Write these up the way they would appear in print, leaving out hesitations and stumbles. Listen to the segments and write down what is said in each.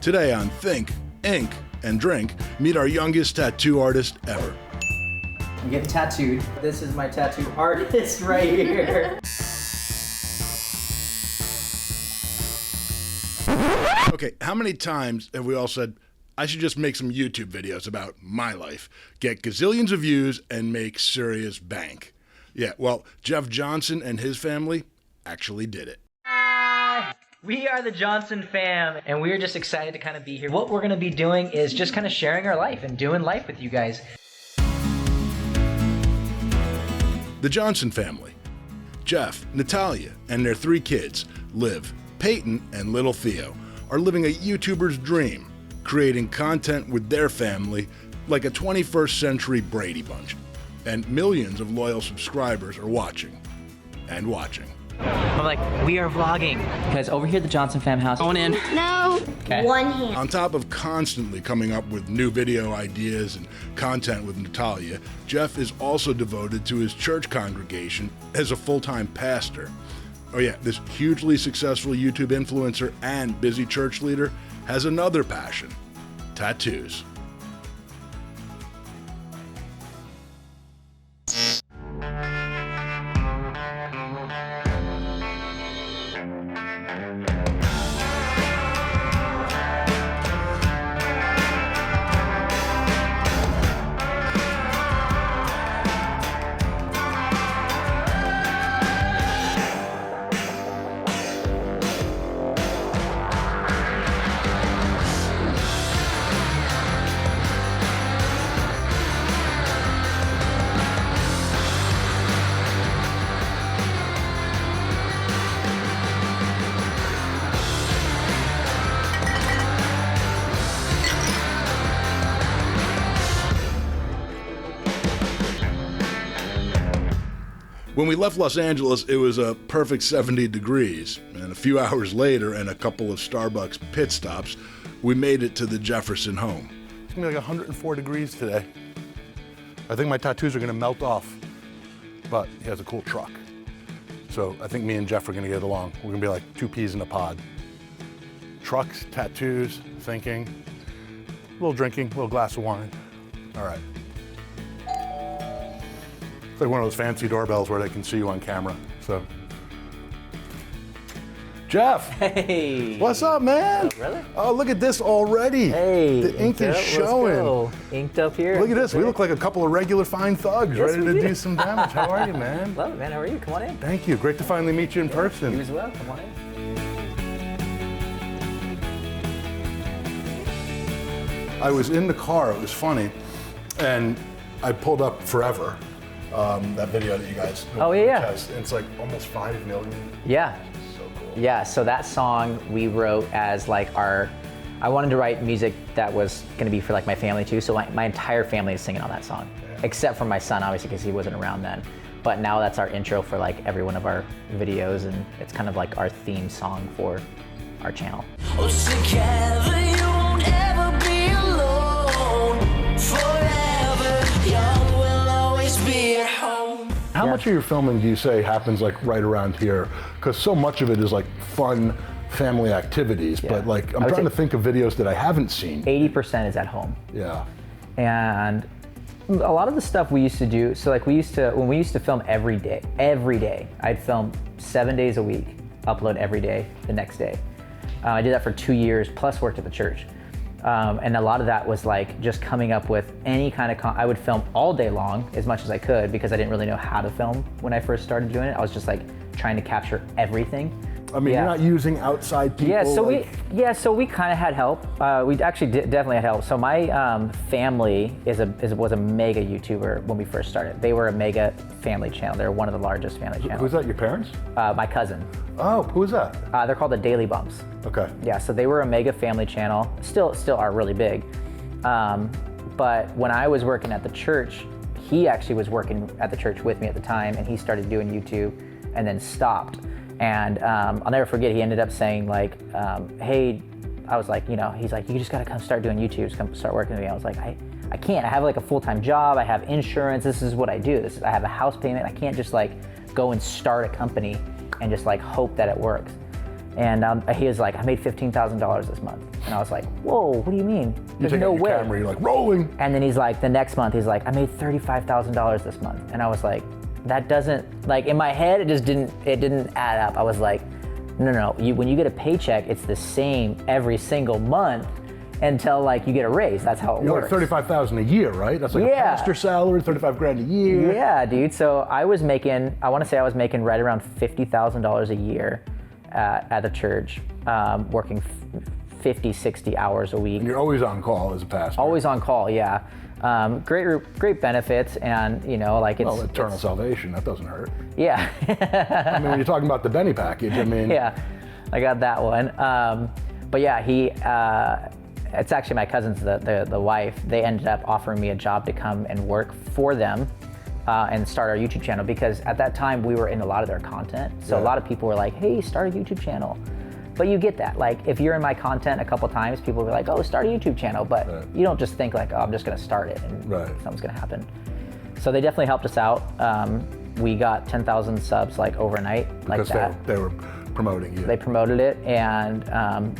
Today on Think, Ink, and Drink, meet our youngest tattoo artist ever. I'm getting tattooed. This is my tattoo artist right here. Okay, how many times have we all said, I should just make some YouTube videos about my life, get gazillions of views, and make serious bank? Yeah, well, Jeff Johnson and his family actually did it. We are the Johnson Fam, and we're just excited to kind of be here. What we're going to be doing is just kind of sharing our life and doing life with you guys. The Johnson family, Jeff, Natalia, and their 3 kids, Liv, Peyton, and little Theo, are living a YouTuber's dream, creating content with their family like a 21st century Brady Bunch. And millions of loyal subscribers are watching and watching. I'm like, we are vlogging. Guys, over here at the Johnson Fam house. Going in. No, okay. One hand. On top of constantly coming up with new video ideas and content with Natalia, Jeff is also devoted to his church congregation as a full-time pastor. Oh yeah, this hugely successful YouTube influencer and busy church leader has another passion: tattoos. When we left Los Angeles, it was a perfect 70 degrees, and a few hours later and a couple of Starbucks pit stops, we made it to the Jefferson home. It's gonna be like 104 degrees today. I think my tattoos are gonna melt off, but he has a cool truck. So I think me and Jeff are gonna get along. We're gonna be like 2 peas in a pod. Trucks, tattoos, thinking, a little drinking, a little glass of wine. All right. It's like one of those fancy doorbells where they can see you on camera, so. Jeff! Hey! What's up, man? What's up, brother? Oh, look at this already. Hey! The ink is showing. Let's go. Inked up here. Look at this, we look like a couple of regular fine thugs Yes, ready we to do. do some damage. How are you, man? Love it, man. How are you? Come on in. Thank you, great to finally meet you in person. You as well. Come on in. I was in the car, it was funny, and I pulled up Forever, that video that you guys Oh, yeah. has, and it's like almost 5 million. Yeah. So cool. Yeah, so that song we wrote as like I wanted to write music that was gonna be for like my family too, so my entire family is singing on that song. Yeah. Except for my son, obviously, because he wasn't around then. But now that's our intro for like every one of our videos, and it's kind of like our theme song for our channel. Together you won't ever be alone. Forever young will always be at home. How Yeah. much of your filming do you say happens like right around here? Because so much of it is like fun family activities, but like I'm I would trying to say think of videos that I haven't seen. 80% is at home. Yeah. And a lot of the stuff we used to do, so like when we used to film every day, I'd film 7 days a week, upload every day, the next day. I did that for 2 years, plus worked at the church. And a lot of that was like just coming up with any kind of, I would film all day long as much as I could because I didn't really know how to film when I first started doing it. I was just like trying to capture everything. I mean, Yeah. you're not using outside people. Yeah, so like... we kind of had help. We actually definitely had help. So my family was a mega YouTuber when we first started. They were a mega family channel. They're one of the largest family channels. Who's that, your parents? My cousin. Oh, who is that? They're called the Daily Bumps. Okay. Yeah, so they were a mega family channel. Still are really big. But when I was working at the church, he actually was working at the church with me at the time, and he started doing YouTube and then stopped. And I'll never forget, he ended up saying like, hey, I was like, he's like, you just gotta come start doing YouTube, just come start working with me. I was like, I can't, I have like a full-time job, I have insurance, this is what I do. I have a house payment, I can't just like go and start a company and just like hope that it works. And he was like, I made $15,000 this month. And I was like, whoa, what do you mean? There's no way. Camera, you're like, rolling. And then he's like, the next month, he's like, I made $35,000 this month. And I was like, that doesn't, like in my head, it didn't add up. I was like, no, when you get a paycheck, it's the same every single month until like you get a raise. That's how it works. Like $35,000 a year, right? That's like a pastor salary, 35 grand a year. Yeah, dude. So I want to say I was making right around $50,000 a year at the church, working 50, 60 hours a week. And you're always on call as a pastor. Always on call, yeah. Great benefits, and like it's eternal salvation. That doesn't hurt. Yeah. I mean, when you're talking about the Benny package, I mean. Yeah, I got that one. But yeah, it's actually my cousin's the wife. They ended up offering me a job to come and work for them and start our YouTube channel, because at that time we were in a lot of their content. So a lot of people were like, hey, start a YouTube channel. But you get that. Like if you're in my content a couple times, people will be like, oh, start a YouTube channel. But you don't just think like, oh, I'm just gonna start it and something's gonna happen. So they definitely helped us out. We got 10,000 subs like overnight, because like that. They were promoting you. They promoted it, and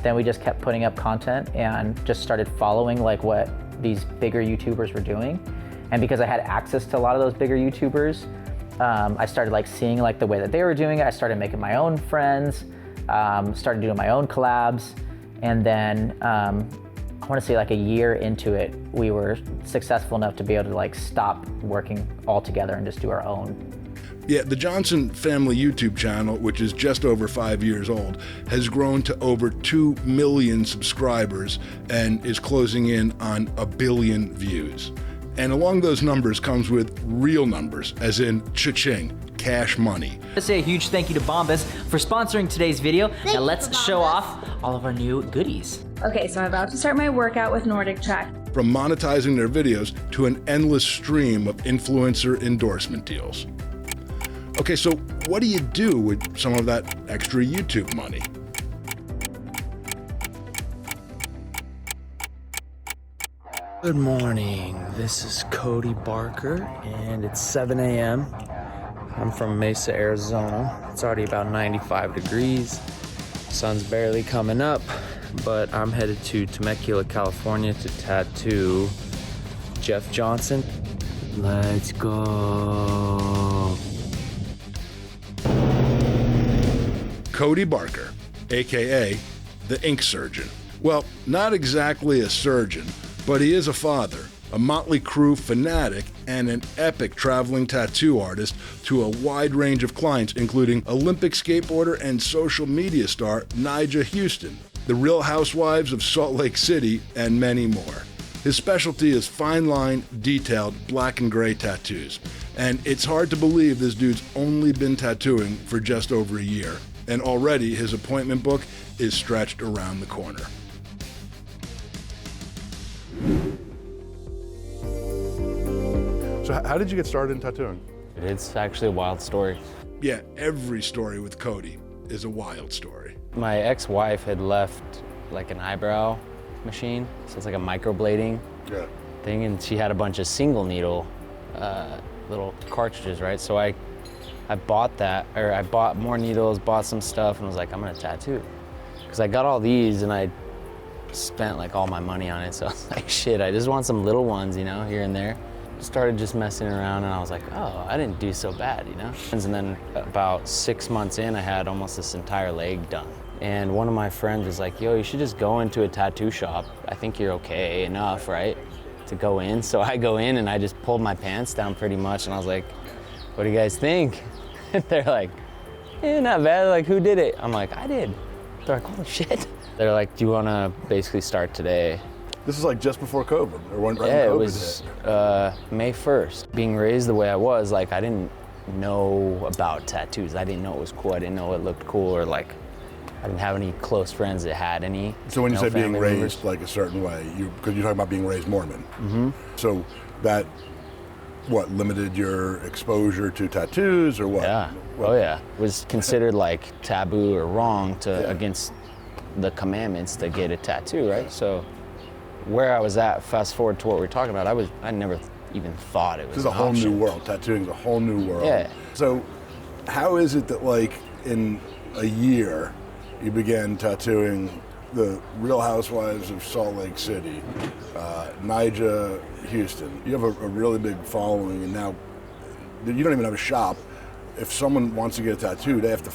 then we just kept putting up content and just started following like what these bigger YouTubers were doing. And because I had access to a lot of those bigger YouTubers, I started like seeing like the way that they were doing it. I started making my own friends, started doing my own collabs, and then I want to say like a year into it, we were successful enough to be able to like stop working all together and just do our own. Yeah, the Johnson family YouTube channel, which is just over 5 years old, has grown to over 2 million subscribers and is closing in on 1 billion views. And along those numbers comes with real numbers, as in cha-ching, cash money. Let's say a huge thank you to Bombas for sponsoring today's video. Now let's show off all of our new goodies. Okay, so I'm about to start my workout with Nordic Track. From monetizing their videos to an endless stream of influencer endorsement deals. Okay, so what do you do with some of that extra YouTube money? Good morning, this is Cody Barker, and it's 7 a.m. I'm from Mesa, Arizona. It's already about 95 degrees. Sun's barely coming up, but I'm headed to Temecula, California to tattoo Jeff Johnson. Let's go. Cody Barker, aka the Ink Surgeon. Well, not exactly a surgeon, but he is a father, a Motley Crue fanatic, and an epic traveling tattoo artist to a wide range of clients, including Olympic skateboarder and social media star Nyjah Houston, the Real Housewives of Salt Lake City, and many more. His specialty is fine line, detailed, black and gray tattoos. And it's hard to believe this dude's only been tattooing for just over a year. And already his appointment book is stretched around the corner. So how did you get started in tattooing? It's actually a wild story. Yeah, every story with Cody is a wild story. My ex-wife had left like an eyebrow machine, so it's like a microblading thing, and she had a bunch of single needle little cartridges, right? So I bought that, or I bought more needles, bought some stuff, and was like, I'm gonna tattoo. Because I got all these and I spent like all my money on it, so I was like, shit, I just want some little ones, you know, here and there. Started just messing around, and I was like, oh, I didn't do so bad, you know? And then about 6 months in, I had almost this entire leg done. And one of my friends was like, yo, you should just go into a tattoo shop. I think you're okay enough, right, to go in. So I go in and I just pulled my pants down pretty much, and I was like, what do you guys think? And they're like, not bad. Like, who did it? I'm like, I did. They're like, holy shit. They're like, do you want to basically start today? This is like just before COVID, or when Yeah, COVID it was May 1st. Being raised the way I was, like, I didn't know about tattoos. I didn't know it was cool. I didn't know it looked cool, or like, I didn't have any close friends that had any. So when you say being family raised members. like a certain way, because you're talking about being raised Mormon. Mm-hmm. So that, what, limited your exposure to tattoos, or what? Yeah. Oh yeah. It was considered like taboo or wrong to against the commandments to get a tattoo, right? So where I was at, fast forward to what we're talking about, I never even thought it was. This is a whole new world. Tattooing is a whole new world. Yeah. So how is it that, like, in a year, you began tattooing the Real Housewives of Salt Lake City, Nyjah Houston. You have a really big following, and now you don't even have a shop. If someone wants to get a tattoo, they have to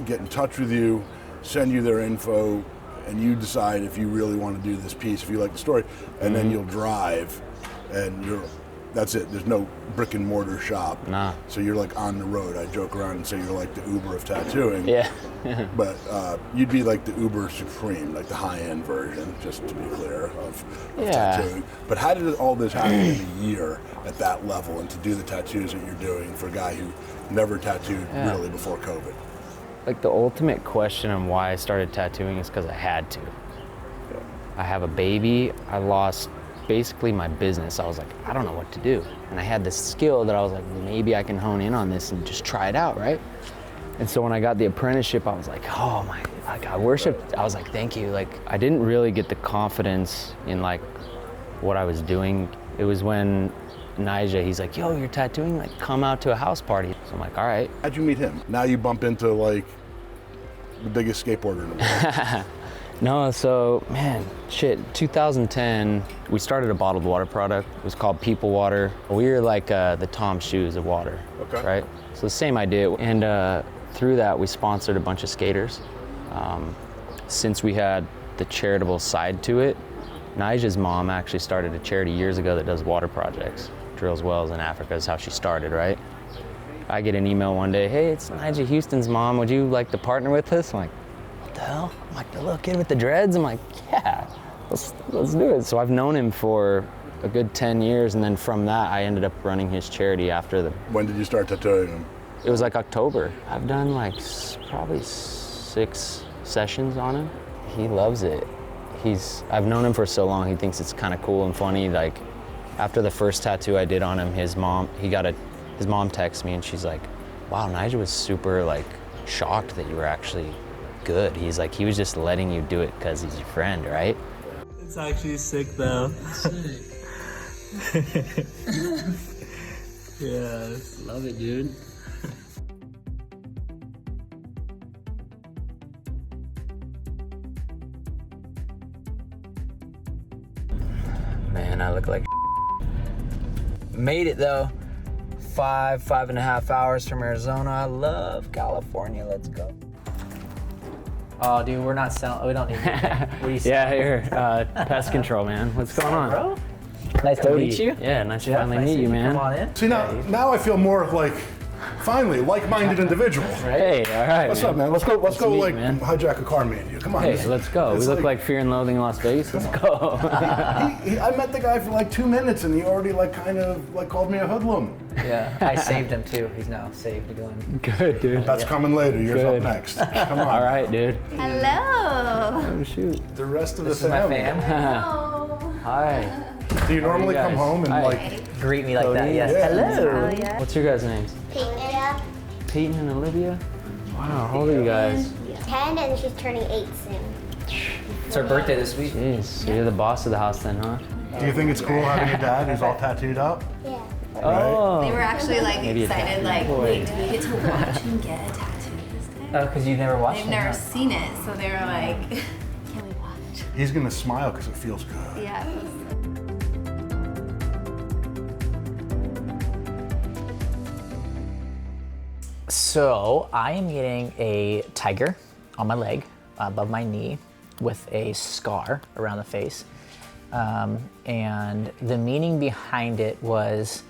get in touch with you, send you their info, and you decide if you really want to do this piece, if you like the story, and then you'll drive, and that's it. There's no brick and mortar shop. Nah. So you're like on the road. I joke around and say you're like the Uber of tattooing. Yeah. But you'd be like the Uber Supreme, like the high-end version, just to be clear, of tattooing. But how did all this happen in a year at that level, and to do the tattoos that you're doing for a guy who never tattooed really before COVID? Like the ultimate question on why I started tattooing is because I had to. I have a baby. I lost basically my business. I was like, I don't know what to do. And I had this skill that I was like, maybe I can hone in on this and just try it out, right? And so when I got the apprenticeship, I was like, oh my, like I worshiped, I was like, thank you. Like I didn't really get the confidence in like what I was doing. It was when Nyjah, he's like, yo, you're tattooing? Like come out to a house party. So I'm like, all right. How'd you meet him? Now you bump into like the biggest skateboarder in the world. No, so, man, 2010, we started a bottled water product. It was called People Water. We were like the Tom Shoes of water, right? So the same idea. And through that, we sponsored a bunch of skaters. Since we had the charitable side to it, Nyjah's mom actually started a charity years ago that does water projects. Drills wells in Africa is how she started, right? I get an email one day, hey, it's Nyjah Houston's mom. Would you like to partner with us? I'm like, what the hell? I'm like, the little kid with the dreads? I'm like, yeah, let's do it. So I've known him for a good 10 years, and then from that, I ended up running his charity after the... When did you start tattooing him? It was like October. I've done like probably 6 sessions on him. He loves it. I've known him for so long, he thinks it's kind of cool and funny. Like, after the first tattoo I did on him, his mom texted me and she's like, wow, Nyjah was super like shocked that you were actually good. He's like, he was just letting you do it because he's your friend, right? It's actually sick though. Yes. Love it, dude. Man, I look like made it though. 5.5 hours from Arizona. I love California. Let's go. Oh, dude, we're not selling. We don't need that. What are you Yeah, here, pest control, man. What's going on? bro? Nice to Cody. meet you. Yeah, nice to Yeah, finally nice meet to you, man. Come on in. See, now I feel more like, finally, like-minded individuals. Hey, all right. What's up, man? Let's go meet, like man. hijack a car, me and you. Come on. Hey, let's go. We It's look like Fear and Loathing in Las Vegas. Let's go. I met the guy for like 2 minutes, and he already like kind of like called me a hoodlum. Yeah, I saved him too. He's now saved again. Good, dude. That's coming later. Yours Good. up next. Come on. All right, dude. Hello. Oh, shoot. The rest of This the is my family. fam. Hello. Hi. Do you normally guys? come home and Hi. like? Greet me like Cody. that. Yes. Yeah. Hello. What's your guys' names? Peyton. Peyton and Olivia? Wow, how old are you guys? 10 and she's turning 8 soon. It's her birthday this week. Jeez, so you're the boss of the house then, huh? Do you think it's cool having a dad who's all tattooed up? Yeah. Oh. They were actually like Maybe a excited, tattoo like, boy. wait, do we get to watch him get a tattoo this time? Oh, because you've never watched They've it, never huh? seen it, so they were like, can we watch? He's gonna smile because it feels good. Yeah. So I am getting a tiger on my leg, above my knee, with a scar around the face. And the meaning behind it was,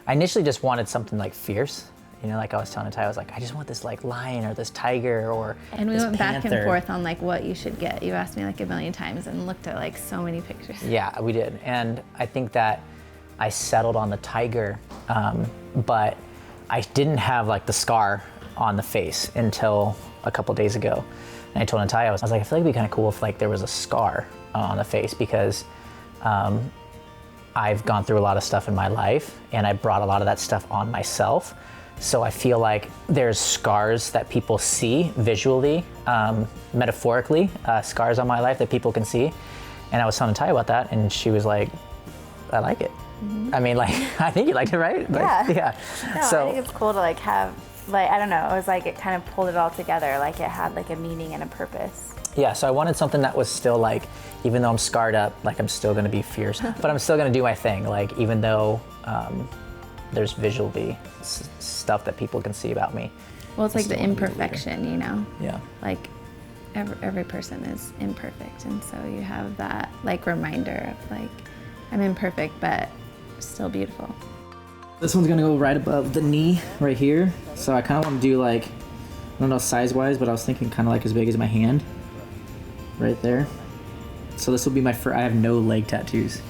I initially just wanted something like fierce. You know, like I was telling Ty, I was like, I just want this like lion or this tiger or And we this went back and panther. forth on like what you should get. You asked me like a million times and looked at like so many pictures. Yeah, we did. And I think that I settled on the tiger, but I didn't have like the scar on the face until a couple days ago. And I told Natalia, I was like, I feel like it'd be kind of cool if like there was a scar on the face because I've gone through a lot of stuff in my life and I brought a lot of that stuff on myself. So I feel like there's scars that people see visually, metaphorically, scars on my life that people can see. And I was telling Natalia about that and she was like, I like it. I mean, like, I think you liked it, right? Like, Yeah. yeah. No, So I think it's cool to like have like, I don't know, it was like it kind of pulled it all together, like it had like a meaning and a purpose. Yeah, so I wanted something that was still like, even though I'm scarred up, like I'm still gonna be fierce, but I'm still gonna do my thing. Like even though there's visually stuff that people can see about me. Well, it's like the imperfection, you know? Yeah. Like every person is imperfect, and so you have that like reminder of like, I'm imperfect, but still beautiful. This one's gonna go right above the knee, right here. So I kind of want to do like, I don't know size-wise, but I was thinking kind of like as big as my hand, right there. So this will be my first. I have no leg tattoos.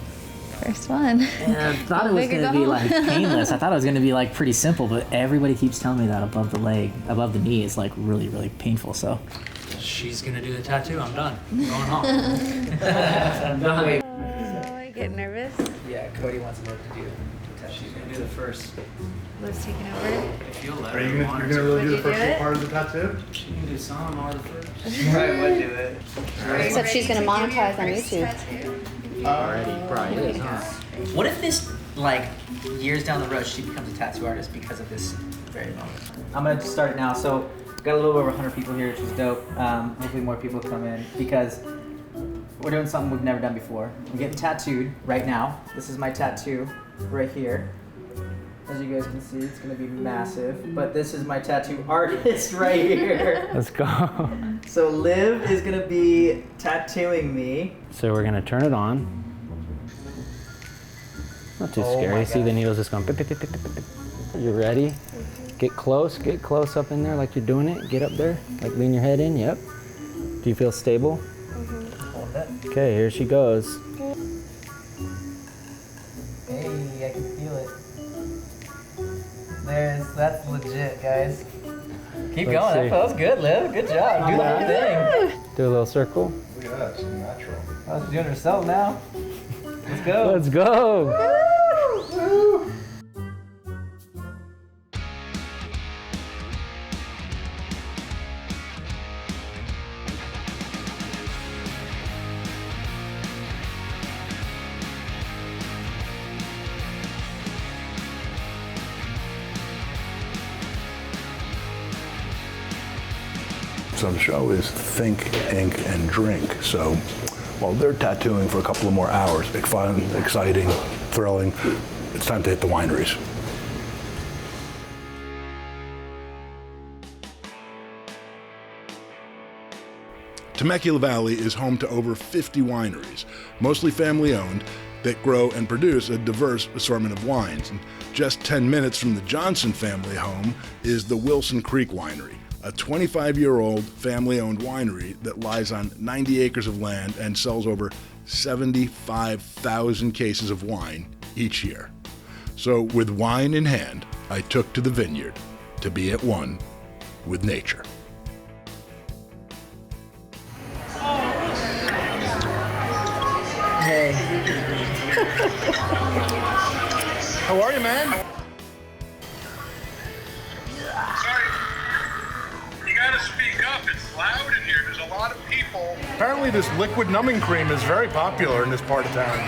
First one. And I thought it was gonna be like painless. I thought it was gonna be like pretty simple, but everybody keeps telling me that above the leg, above the knee is like really, really painful. So she's gonna do the tattoo. I'm done. I'm going home. I'm done. Oh, I get nervous. Yeah, Cody wants Liv to do. She's gonna do the first. Liv's taking over. If you'll let Are her. you gonna really do the first part of the tattoo? She can do some or the first. She probably would do it. Except she's gonna monetize on YouTube. Already, probably is, huh? What if this, like, years down the road, she becomes a tattoo artist because of this very moment? I'm gonna start it now. So, got a little over 100 people here, which is dope. Hopefully more people come in because we're doing something we've never done before. I'm getting tattooed right now. This is my tattoo right here. As you guys can see, it's gonna be massive, but this is my tattoo artist right here. Let's go. So Liv is gonna be tattooing me. So we're gonna turn it on. Not too scary. See the needles just going. Pip, pip, pip, pip, pip, pip. You ready? Get close up in there like you're doing it. Get up there, like lean your head in. Yep. Do you feel stable? Mm-hmm. Okay, here she goes. Hey, I can feel it. That's legit, guys. Keep going, that feels good, Liv. Good job. Do the whole thing. Do a little circle. Look at that, it's natural. I was doing herself now. Let's go. Let's go. So the show is Think, Ink, and Drink. So while they're tattooing for a couple of more hours, fun, exciting, thrilling, it's time to hit the wineries. Temecula Valley is home to over 50 wineries, mostly family-owned, that grow and produce a diverse assortment of wines. And just 10 minutes from the Johnson family home is the Wilson Creek Winery, a 25-year-old family-owned winery that lies on 90 acres of land and sells over 75,000 cases of wine each year. So with wine in hand, I took to the vineyard to be at one with nature. Hey. How are you, man? Sorry. You gotta speak up. It's loud in here. There's a lot of people. Apparently this liquid numbing cream is very popular in this part of town.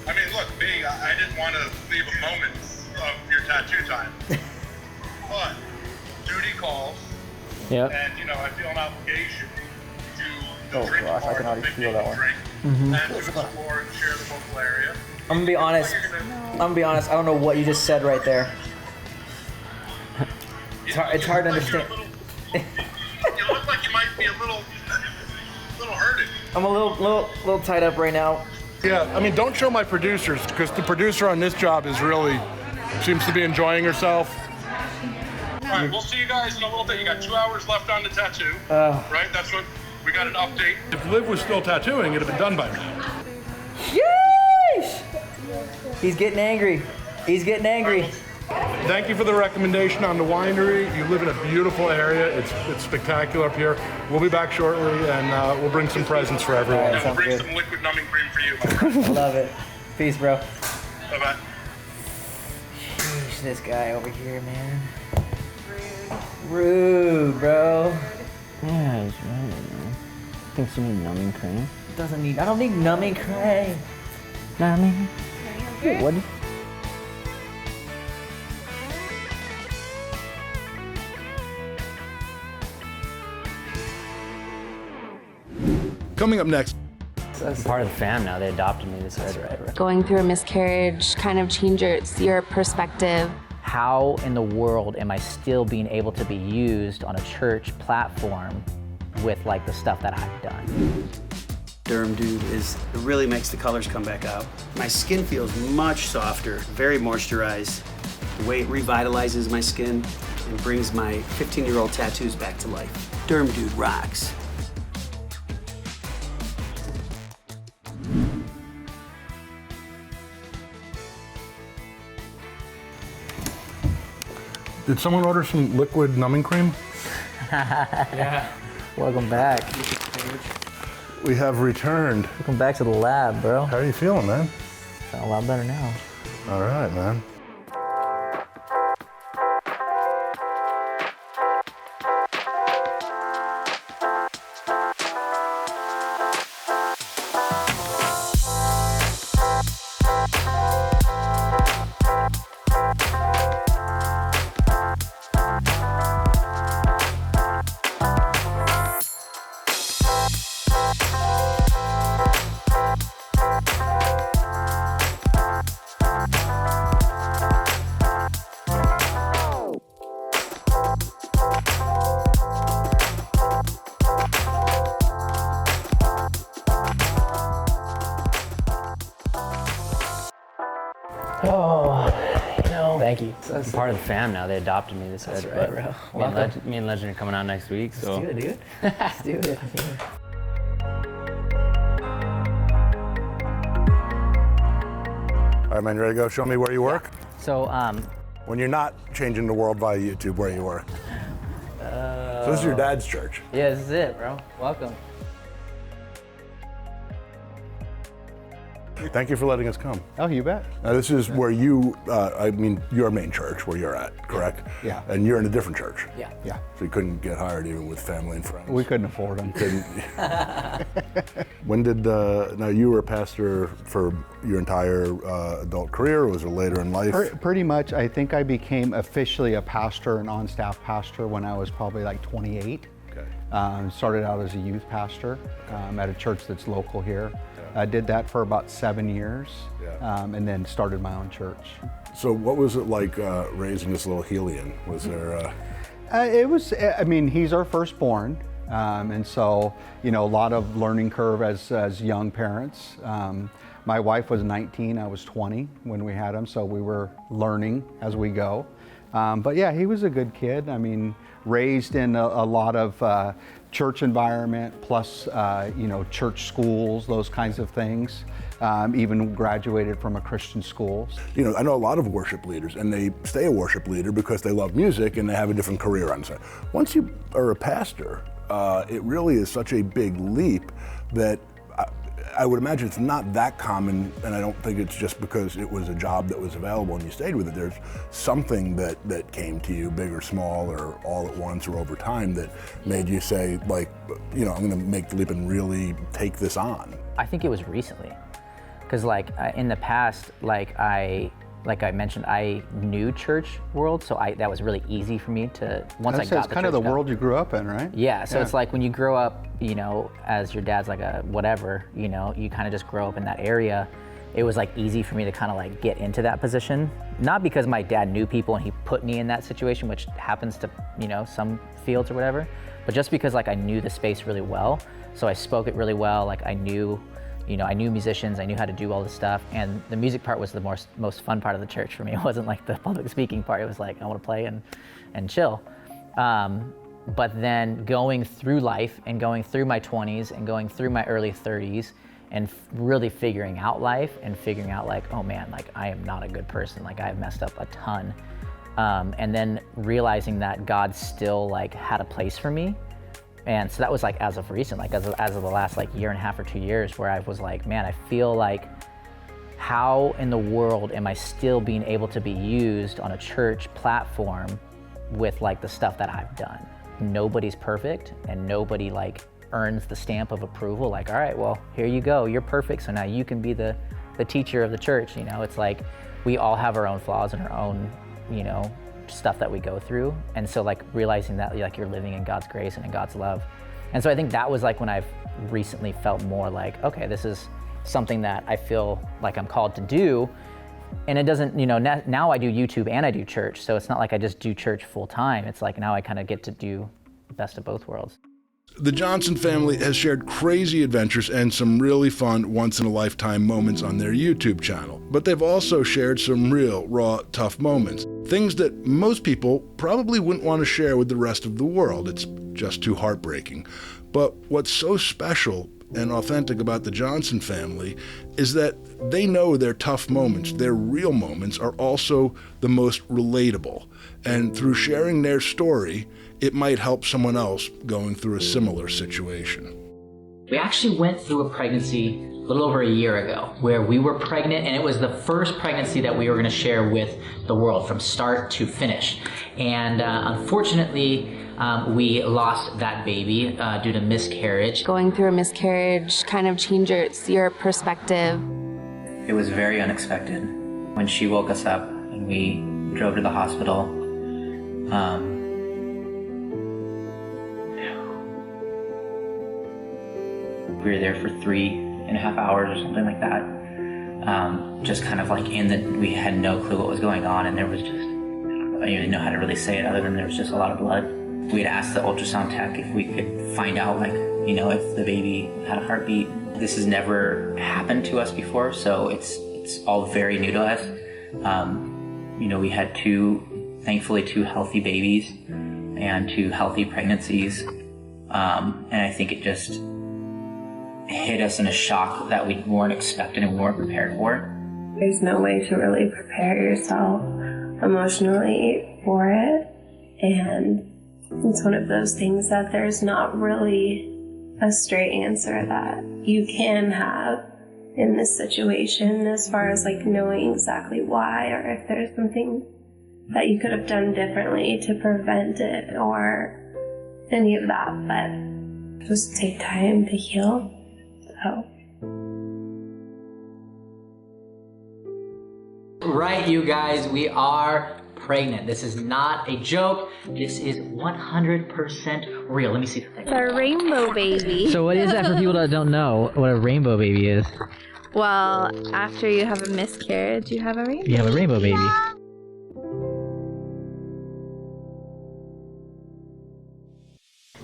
I mean, look, me, I didn't want to leave a moment of your tattoo time. But duty calls. Yep. And, you know, I feel an obligation to Oh drink gosh, I more can already than feel that one. drink, Mm-hmm. and to explore and share the local area. I'm gonna be honest. I don't know what you just said right there. It's hard to understand. You look like you might be a little hurted. I'm a little tied up right now. Yeah, I mean, don't show my producers, because the producer on this job is really, seems to be enjoying herself. All right, we'll see you guys in a little bit. You got 2 hours left on the tattoo, right? That's what, we got an update. If Liv was still tattooing, it'd have been done by now. Yeesh! He's getting angry. He's getting angry. Thank you for the recommendation on the winery. You live in a beautiful area. It's spectacular up here. We'll be back shortly, and we'll bring some presents for everyone. All right, And we'll sounds bring good. some liquid numbing cream for you. I love it. Peace, bro. Bye-bye. Sheesh, this guy over here, man. Rude, bro. Yeah, he's right, man. Thinks you need numbing cream. I don't need numbing cream. Numbing? What? Coming up next, I'm part of the fam now. They adopted me. This is right. Going through a miscarriage kind of changes your perspective. How in the world am I still being able to be used on a church platform with like the stuff that I've done? Derm Dude it really makes the colors come back out. My skin feels much softer, very moisturized. The way it revitalizes my skin and brings my 15-year-old tattoos back to life. Derm Dude rocks. Did someone order some liquid numbing cream? Yeah. Welcome back. We have returned. Welcome back to the lab, bro. How are you feeling, man? Feeling a lot better now. All right, man. Thank you. I'm part of the fam now. They adopted me. This That's is right, bro. Me and Legend are coming out next week. So. Let's do it, dude. Let's do it. All right, man, you ready to go? Show me where you work? So, when you're not changing the world via YouTube, where you work? So this is your dad's church. Yeah, this is it, bro. Welcome. Thank you for letting us come. Oh, you bet. Now, this is where you, your main church, where you're at, correct? Yeah. And you're in a different church. Yeah. Yeah. So you couldn't get hired even with family and friends. We couldn't afford them. When did, now you were a pastor for your entire adult career, or was it later in life? Pretty much. I think I became officially a pastor, an on-staff pastor, when I was probably like 28. Okay. Started out as a youth pastor at a church that's local here. I did that for about 7 years, and then started my own church. So what was it like raising this little hellion? Was there... It was, I mean, he's our firstborn, and so, a lot of learning curve as young parents. My wife was 19, I was 20 when we had him, so we were learning as we go. But yeah, he was a good kid. I mean, raised in a lot of church environment, plus, church schools, those kinds of things. Even graduated from a Christian school. I know a lot of worship leaders, and they stay a worship leader because they love music and they have a different career on the side. Once you are a pastor, it really is such a big leap that I would imagine it's not that common, and I don't think it's just because it was a job that was available and you stayed with it. There's something that came to you, big or small, or all at once, or over time, that made you say, like, I'm gonna make the leap and really take this on. I think it was recently. Because in the past, like I mentioned, I knew church world, so that was really easy for me to, once I got it's kind of the world you grew up in, right? Yeah, so it's like when you grow up, as your dad's like a whatever, you kind of just grow up in that area. It was like easy for me to kind of like get into that position. Not because my dad knew people and he put me in that situation, which happens to, some fields or whatever, but just because like I knew the space really well. So I spoke it really well, like I knew musicians, I knew how to do all this stuff, and the music part was the most fun part of the church for me. It wasn't like the public speaking part. It was like, I want to play and chill. But then going through life and going through my 20s and going through my early 30s and really figuring out life and figuring out like, oh man, like I am not a good person. Like I've messed up a ton. And then realizing that God still like had a place for me. And so that was like as of recent, like as of the last like year and a half or 2 years, where I was like, man, I feel like, how in the world am I still being able to be used on a church platform with like the stuff that I've done? Nobody's perfect, and nobody like earns the stamp of approval. Like, all right, well, here you go, you're perfect, so now you can be the teacher of the church. It's like we all have our own flaws and our own, stuff that we go through. And so like realizing that like you're living in God's grace and in God's love, And so I think that was like when I've recently felt more like, okay, this is something that I feel like I'm called to do. And it doesn't, you know, now I do YouTube and I do church. So it's not like I just do church full time. It's like now I kind of get to do the best of both worlds. The Johnson family has shared crazy adventures and some really fun once-in-a-lifetime moments on their YouTube channel. But they've also shared some real, raw, tough moments. Things that most people probably wouldn't want to share with the rest of the world. It's just too heartbreaking. But what's so special and authentic about the Johnson family is that they know their tough moments, their real moments, are also the most relatable. And through sharing their story, it might help someone else going through a similar situation. We actually went through a pregnancy a little over a year ago where we were pregnant, and it was the first pregnancy that we were going to share with the world from start to finish. And unfortunately, we lost that baby due to miscarriage. Going through a miscarriage kind of changes your perspective. It was very unexpected. When she woke us up and we drove to the hospital, we were there for 3.5 hours or something like that. Just kind of like we had no clue what was going on, and there was just, I don't even know how to really say it other than there was just a lot of blood. We had asked the ultrasound tech if we could find out, like, you know, if the baby had a heartbeat. This has never happened to us before, so it's all very new to us. You know, we had thankfully two healthy babies and 2 healthy pregnancies. And I think it just hit us in a shock that we weren't expecting and we weren't prepared for. There's no way to really prepare yourself emotionally for it. And it's one of those things that there's not really a straight answer that you can have in this situation as far as like knowing exactly why, or if there's something that you could have done differently to prevent it or any of that. But just take time to heal. So. Right, you guys, we are pregnant. This is not a joke. This is 100% real. Let me see. It's our rainbow baby. So what is that for people that don't know what a rainbow baby is? Well, after you have a miscarriage, you have a rainbow. You have a rainbow baby.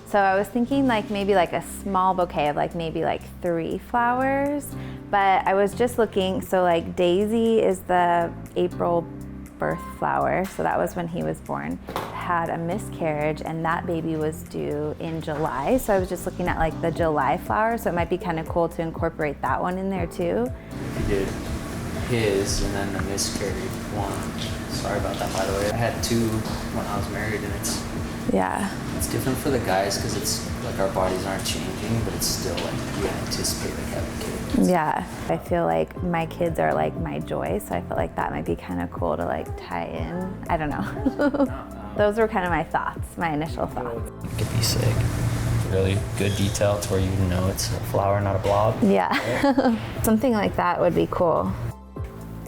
So I was thinking like maybe like a small bouquet of like maybe like 3 flowers, but I was just looking, so like Daisy is the April birth flower, so that was when he was born. Had a miscarriage and that baby was due in July, so I was just looking at like the July flower, so it might be kind of cool to incorporate that one in there too. He did his and then the miscarried one. Sorry about that, by the way. I had 2 when I was married, and it's different for the guys because it's like our bodies aren't changing, but it's still like we anticipate like having kids. Yeah, I feel like my kids are like my joy, so I feel like that might be kind of cool to like tie in. I don't know. Those were kind of my thoughts, my initial thoughts. It could be sick. Really good detail to where you know it's a flower, not a blob. Yeah, something like that would be cool.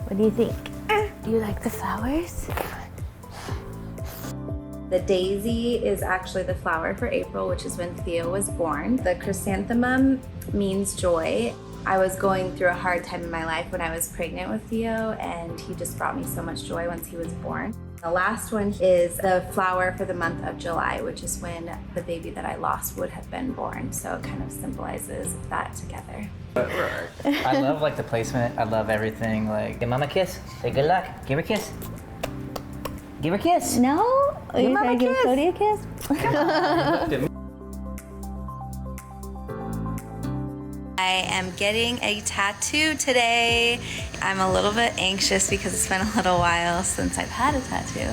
What do you think? Do you like the flowers? The daisy is actually the flower for April, which is when Theo was born. The chrysanthemum means joy. I was going through a hard time in my life when I was pregnant with Theo, and he just brought me so much joy once he was born. The last one is the flower for the month of July, which is when the baby that I lost would have been born. So it kind of symbolizes that together. I love like the placement. I love everything. Like, give mama a kiss. Say good luck. Give her a kiss. Give her a kiss. No? Give You're mama gonna a give kiss. Cody a kiss? I am getting a tattoo today. I'm a little bit anxious because it's been a little while since I've had a tattoo.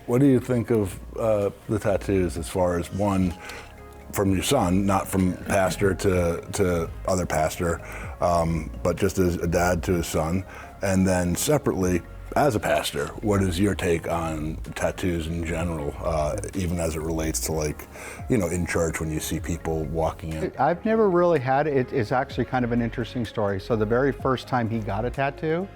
What do you think of the tattoos as far as one from your son, not from pastor to other pastor, but just as a dad to his son? And then separately, as a pastor, what is your take on tattoos in general, even as it relates to like, you know, in church when you see people walking in? I've never really had it. It's actually kind of an interesting story. So the very first time he got a tattoo,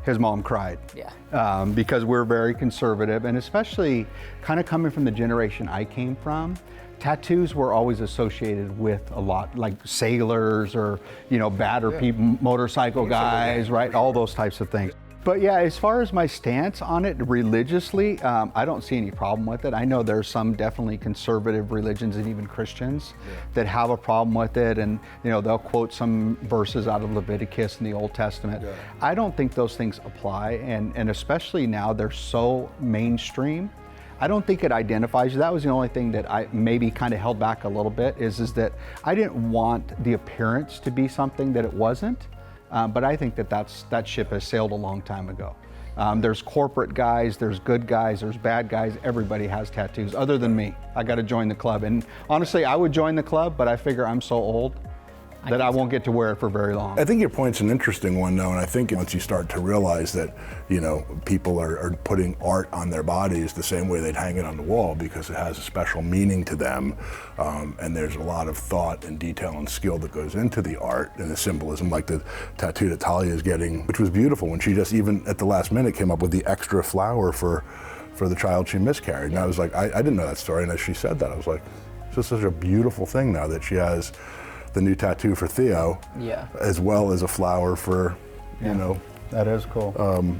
his mom cried. Yeah. Because we're very conservative, and especially kind of coming from the generation I came from, tattoos were always associated with a lot, like sailors or, you know, people, motorcycle guys, right? All those types of things. But yeah, as far as my stance on it religiously, I don't see any problem with it. I know there's some definitely conservative religions and even Christians that have a problem with it, and you know they'll quote some verses out of Leviticus in the Old Testament. Yeah. I don't think those things apply, and especially now they're so mainstream. I don't think it identifies you. That was the only thing that I maybe kind of held back a little bit is that I didn't want the appearance to be something that it wasn't. But I think that ship has sailed a long time ago. There's corporate guys, there's good guys, there's bad guys. Everybody has tattoos, other than me. I got to join the club. And honestly, I would join the club, but I figure I'm so old that I won't get to wear it for very long. I think your point's an interesting one, though, and I think once you start to realize that, you know, people are putting art on their bodies the same way they'd hang it on the wall because it has a special meaning to them, and there's a lot of thought and detail and skill that goes into the art and the symbolism, like the tattoo that Talia is getting, which was beautiful when she just even at the last minute came up with the extra flower for the child she miscarried. And I was like, I didn't know that story, and as she said that, I was like, it's just such a beautiful thing now that she has the new tattoo for Theo, as well as a flower for, you know. That is cool.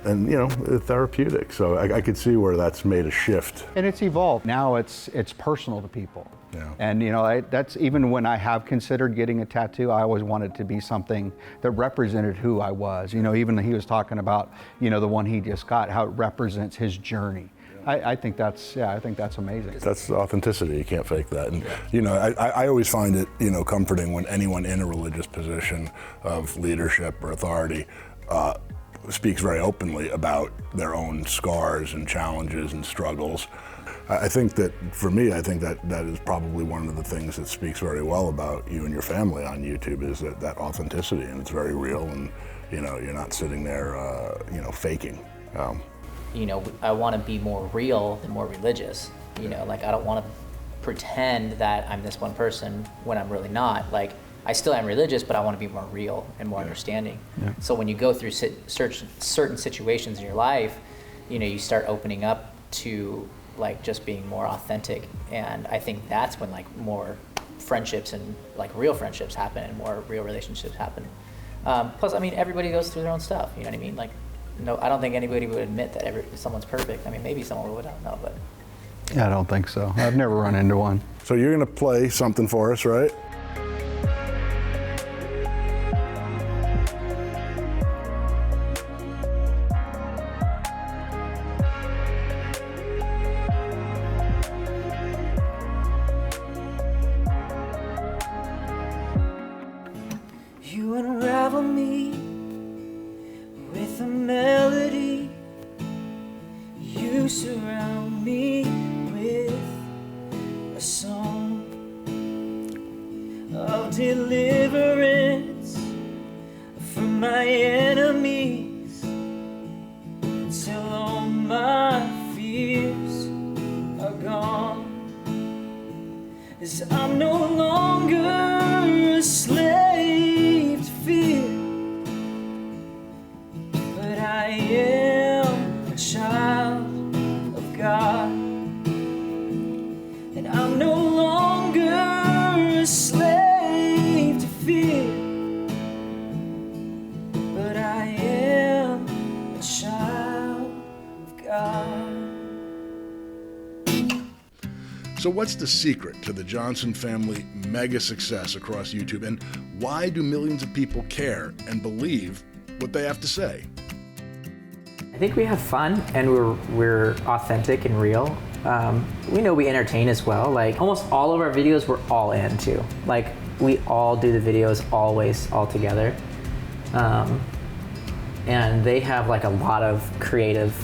And you know, therapeutic. So I could see where that's made a shift. And it's evolved. Now it's personal to people. Yeah. And you know, that's even when I have considered getting a tattoo, I always wanted to be something that represented who I was. You know, even he was talking about, you know, the one he just got, how it represents his journey. I think that's amazing. That's authenticity. You can't fake that. And you know, I always find it, you know, comforting when anyone in a religious position of leadership or authority speaks very openly about their own scars and challenges and struggles. I think that for me, I think that is probably one of the things that speaks very well about you and your family on YouTube is that authenticity, and it's very real, and you know, you're not sitting there, you know, faking. You know, I want to be more real than more religious. You know, like I don't want to pretend that I'm this one person when I'm really not. Like I still am religious, but I want to be more real and more understanding. Yeah. So when you go through certain situations in your life, you know, you start opening up to like just being more authentic. And I think that's when like more friendships and like real friendships happen and more real relationships happen. Plus, I mean, everybody goes through their own stuff. You know what I mean? Like, no, I don't think anybody would admit that someone's perfect. I mean, maybe someone would, I don't know, but. Yeah, I don't think so. I've never run into one. So you're gonna play something for us, right? You unravel me with a melody. You surround me with a song of deliverance from my enemies till all my fears are gone. As I'm no longer a slave to fear, but I am a child of God, and I'm no longer a slave to fear, but I am a child of God. So what's the secret to the Johnson family mega success across YouTube, and why do millions of people care and believe what they have to say? I think we have fun and we're authentic and real. We know we entertain as well. Like almost all of our videos we're all into. Like we all do the videos always all together. And they have like a lot of creative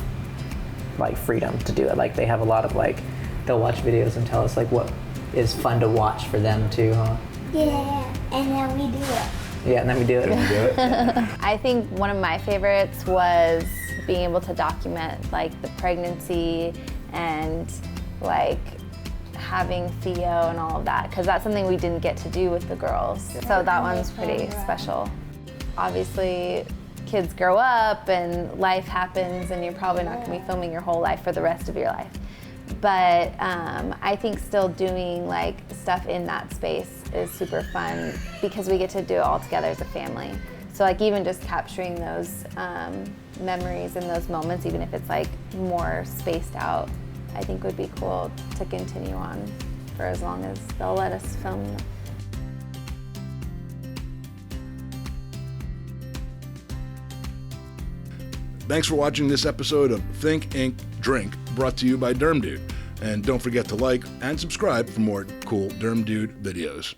like freedom to do it. Like they have a lot of like, they'll watch videos and tell us like what is fun to watch for them too, huh? Yeah, and then we do it. Yeah, and then we do it. I think one of my favorites was being able to document like the pregnancy and like having Theo and all of that, because that's something we didn't get to do with the girls. So that one's pretty special. Obviously, kids grow up and life happens and you're probably not gonna be filming your whole life for the rest of your life. But I think still doing like stuff in that space is super fun because we get to do it all together as a family. So like even just capturing those memories and those moments, even if it's like more spaced out, I think would be cool to continue on for as long as they'll let us film them. Thanks for watching this episode of Think.Ink.Drink, brought to you by Derm Dude. And don't forget to like and subscribe for more cool Derm Dude videos.